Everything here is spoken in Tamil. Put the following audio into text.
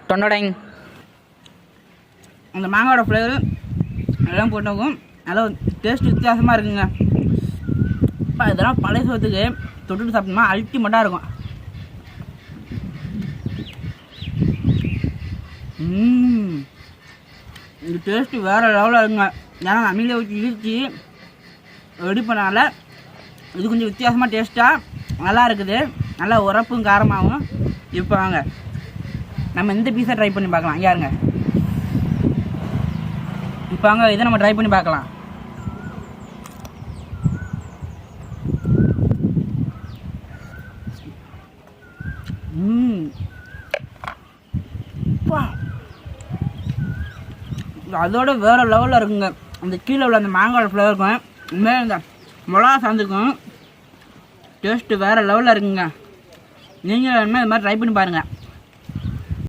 தொண்டடைங் அந்த மாங்காயோட ஃப்ளேவர் எல்லாம் போட்டவும் நல்லா டேஸ்ட் வித்தியாசமாக இருக்குங்க. இப்போ இதெல்லாம் பழைய சோத்துக்கு தொட்டுட்டு சாப்பிட்டோம்னா அல்டிமேட்டாக இருக்கும். இந்த டேஸ்ட்டு வேறு லெவலில் இருக்குங்க. ஏன்னா அம்மியில் வச்சு இடித்து ரெடி பண்ணால இது கொஞ்சம் வித்தியாசமாக டேஸ்ட்டாக நல்லா இருக்குது. நல்லா உரப்பும் காரமாகவும். இப்போ வாங்க நம்ம இந்த பீஸை ட்ரை பண்ணி பார்க்கலாம். யாருங்க இப்போ வாங்க இதை நம்ம ட்ரை பண்ணி பார்க்கலாம். அதோட வேறு லெவலில் இருக்குங்க. அந்த கீழே உள்ள அந்த மாங்காய் ஃப்ளேவர் இருக்கும், மேலே இந்த மிளகா சார்ந்துக்கும். டேஸ்ட்டு வேறு லெவலில் இருக்குங்க. நீங்கள் இது மாதிரி ட்ரை பண்ணி பாருங்கள்.